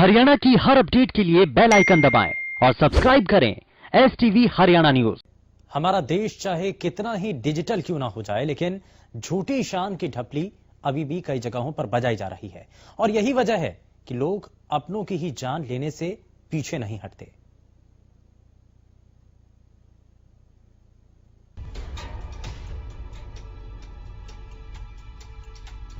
हरियाणा की हर अपडेट के लिए बेल आइकन दबाएं और सब्सक्राइब करें STV हरियाणा न्यूज। हमारा देश चाहे कितना ही डिजिटल क्यों ना हो जाए, लेकिन झूठी शान की ढपली अभी भी कई जगहों पर बजाई जा रही है और यही वजह है कि लोग अपनों की ही जान लेने से पीछे नहीं हटते।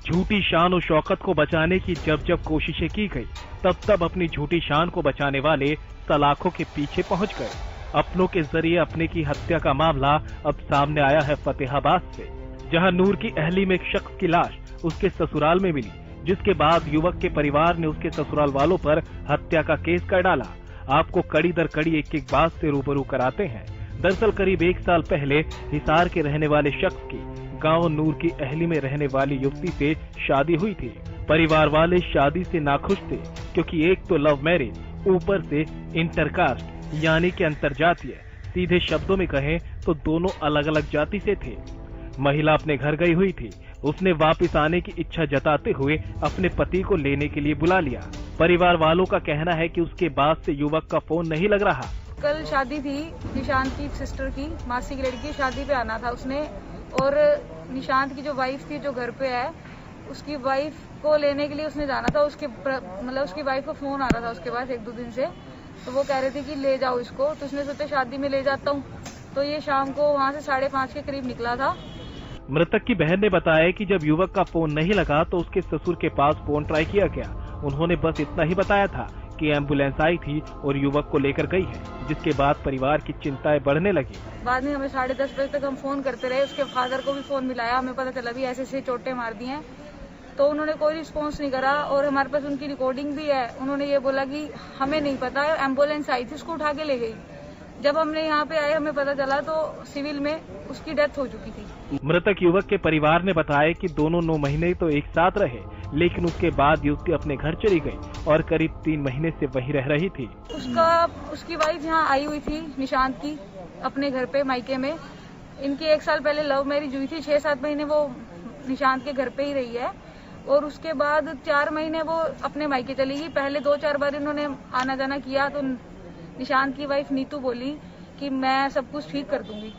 झूठी शान और शौकत को बचाने की जब जब कोशिशें की गई, तब तब अपनी झूठी शान को बचाने वाले सलाखों के पीछे पहुंच गए। अपनों के जरिए अपने की हत्या का मामला अब सामने आया है फतेहाबाद से, जहां नूर की अहली में एक शख्स की लाश उसके ससुराल में मिली, जिसके बाद युवक के परिवार ने उसके ससुराल वालों पर हत्या का केस कर डाला। आपको कड़ी दर कड़ी एक एक बात से रूबरू कराते हैं। दरअसल करीब 1 साल पहले हिसार के रहने वाले शख्स की गांव नूर की अहली में रहने वाली युवती से शादी हुई थी। परिवार वाले शादी से नाखुश थे, क्योंकि एक तो लव मैरिज, ऊपर से इंटरकास्ट यानी कि अंतरजातीय। सीधे शब्दों में कहें तो दोनों अलग अलग जाति से थे। महिला अपने घर गई हुई थी। उसने वापस आने की इच्छा जताते हुए अपने पति को लेने के लिए बुला लिया। परिवार वालों का कहना है कि उसके बाद से युवक का फोन नहीं लग रहा। कल शादी थी निशांत की सिस्टर की, मासी की लड़की, शादी पे आना था उसने, और निशांत की जो वाइफ थी जो घर पे है, उसकी वाइफ को लेने के लिए उसने जाना था। उसके मतलब उसकी वाइफ को फोन आ रहा था उसके पास 1-2 दिन से, तो वो कह रहे थे कि ले जाओ इसको, तो उसने सोचा शादी में ले जाता हूँ। तो ये शाम को वहाँ से 5:30 के करीब निकला था। मृतक की बहन ने बताया कि जब युवक का फोन नहीं लगा तो उसके ससुर के पास फोन ट्राई किया गया। उन्होंने बस इतना ही बताया था कि एम्बुलेंस आई थी और युवक को लेकर गई है, जिसके बाद परिवार की चिंताएं बढ़ने लगी। बाद में हमें 10:30 बजे तक हम फोन करते रहे। उसके फादर को भी फोन मिलाया, हमें पता चला भी ऐसे ऐसे चोटें मार दी हैं, तो उन्होंने कोई रिस्पॉन्स नहीं करा। और हमारे पास उनकी रिकॉर्डिंग भी है। उन्होंने ये बोला कि हमें नहीं पता, एम्बुलेंस आई थी उसको उठा के ले गई। जब हमने यहाँ पे आए हमें पता चला तो सिविल में उसकी डेथ हो चुकी थी। मृतक युवक के परिवार ने बताया कि दोनों 9 महीने तो एक साथ रहे, लेकिन उसके बाद युवती अपने घर चली गई और करीब 3 महीने से वहीं रह रही थी। उसकी वाइफ यहाँ आई हुई थी निशांत की अपने घर पे मायके में। इनकी 1 साल पहले लव मैरिज हुई थी। 6-7 महीने वो निशांत के घर पे ही रही है और उसके बाद 4 महीने वो अपने मायके चली गई। पहले 2-4 बार इन्होंने आना जाना किया तो निशांत की वाइफ नीतू बोली कि मैं सब कुछ ठीक कर दूंगी।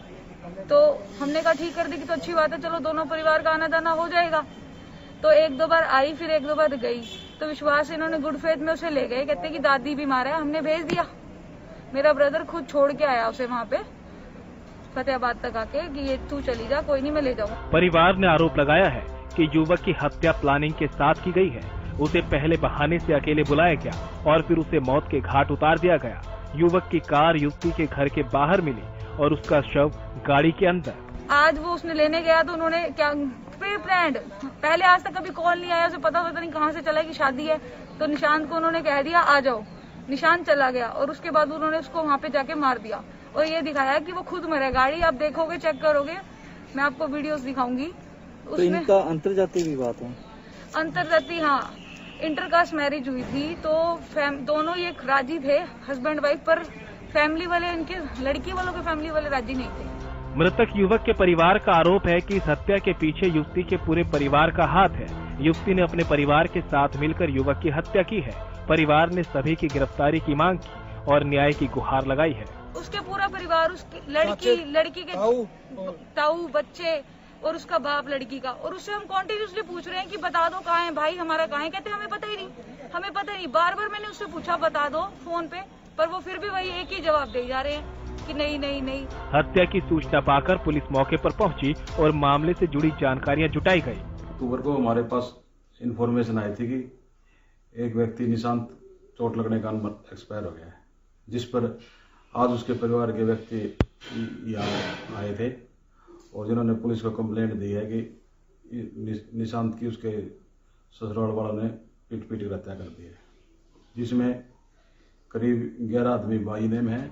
तो हमने कहा ठीक कर देगी तो अच्छी बात है, चलो दोनों परिवार का आना जाना हो जाएगा। तो 1-2 बार आई, फिर 1-2 बार गई, तो विश्वास इन्होंने गुड फेथ में उसे ले गए। कहते कि दादी बीमार है, हमने भेज दिया। मेरा ब्रदर खुद छोड़ के आया उसे वहाँ पे फतेहाबाद तक आके कि ये तू चली जा, कोई नहीं मैं ले जाऊंगा। परिवार ने आरोप लगाया है कि युवक की हत्या प्लानिंग के साथ की गई है। उसे पहले बहाने से अकेले बुलाया गया और फिर उसे मौत के घाट उतार दिया गया। युवक की कार युवती के घर के बाहर मिली और उसका शव गाड़ी के अंदर। आज वो उसने लेने गया तो उन्होंने क्या प्री प्लान्ड, पहले आज तक कभी कॉल नहीं आया, उसे पता नहीं कहाँ से चला कि शादी है। तो निशांत को उन्होंने कह दिया आ जाओ, निशांत चला गया और उसके बाद उन्होंने उसको वहाँ पे जाके मार दिया और ये दिखाया कि वो खुद मरे। गाड़ी आप देखोगे, चेक करोगे, मैं आपको वीडियोस दिखाऊंगी। तो इनका अंतरजातीय विवाद है? अंतरजातीय, हाँ, इंटरकास्ट मैरिज हुई थी। तो दोनों ये राजी थे हस्बैंड वाइफ, पर फैमिली वाले, इनके लड़की वालों के फैमिली वाले राजी नहीं थे। मृतक युवक के परिवार का आरोप है कि इस हत्या के पीछे युवती के पूरे परिवार का हाथ है। युवती ने अपने परिवार के साथ मिलकर युवक की हत्या की है। परिवार ने सभी की गिरफ्तारी की मांग की और न्याय की गुहार लगाई है। उसके पूरा परिवार, उसकी लड़की के ताऊ, बच्चे और उसका बाप लड़की का, और उससे हम कॉन्टिन्यूसली पूछ रहे हैं कि बता दो कहाँ है भाई हमारा, कहाँ है। कहते हमें पता ही नहीं, हमें पता ही नहीं। बार बार मैंने उससे पूछा बता दो फोन पे, पर वो फिर भी वही एक ही जवाब दे जा रहे हैं कि नहीं नहीं नहीं। हत्या की सूचना पाकर पुलिस मौके पर पहुंची और मामले से जुड़ी जानकारियां जुटाई गई। अक्टूबर को हमारे पास इन्फॉर्मेशन आई थी कि एक व्यक्ति निशांत चोट लगने का एक्सपायर हो गया है, जिस पर आज उसके परिवार के व्यक्ति यहाँ आए थे और जिन्होंने पुलिस को कंप्लेंट दी है कि निशांत की उसके ससुराल वालों ने पीट कर हत्या कर दी है, जिसमें करीब 11 आदमी बाइने में है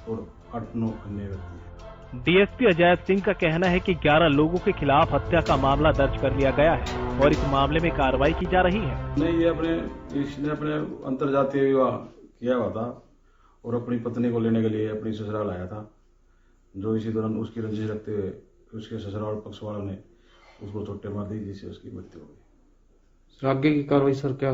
और 8-9 अन्य व्यक्ति है। डीएसपी अजय सिंह का कहना है कि 11 लोगों के खिलाफ हत्या का मामला दर्ज कर लिया गया है और इस मामले में कार्रवाई की जा रही है। नहीं, इसने अपने अंतरजातीय विवाह किया हुआ था और अपनी पत्नी को लेने के लिए अपनी ससुराल आया था, जो इसी दौरान उसकी रंजिश रखते हुए उसके ससुराल पक्ष वालों ने उसको चोटें मार दी, जिससे उसकी मृत्यु हो गई। आगे की कार्रवाई सर क्या?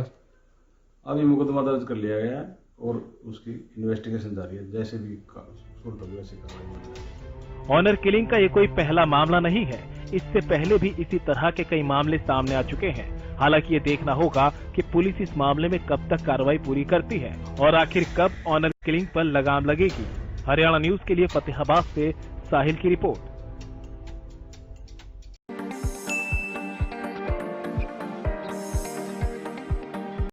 अभी मुकदमा दर्ज कर लिया गया है और उसकी इन्वेस्टिगेशन जारी है। जैसे भी सूरत होगी वैसे कार्रवाई। ऑनर किलिंग का ये कोई पहला मामला नहीं है। इससे पहले भी इसी तरह के कई मामले सामने आ चुके हैं। हालांकि ये देखना होगा कि पुलिस इस मामले में कब तक कार्रवाई पूरी करती है और आखिर कब ऑनर किलिंग पर लगाम लगेगी। हरियाणा न्यूज के लिए फतेहाबाद से साहिल की रिपोर्ट।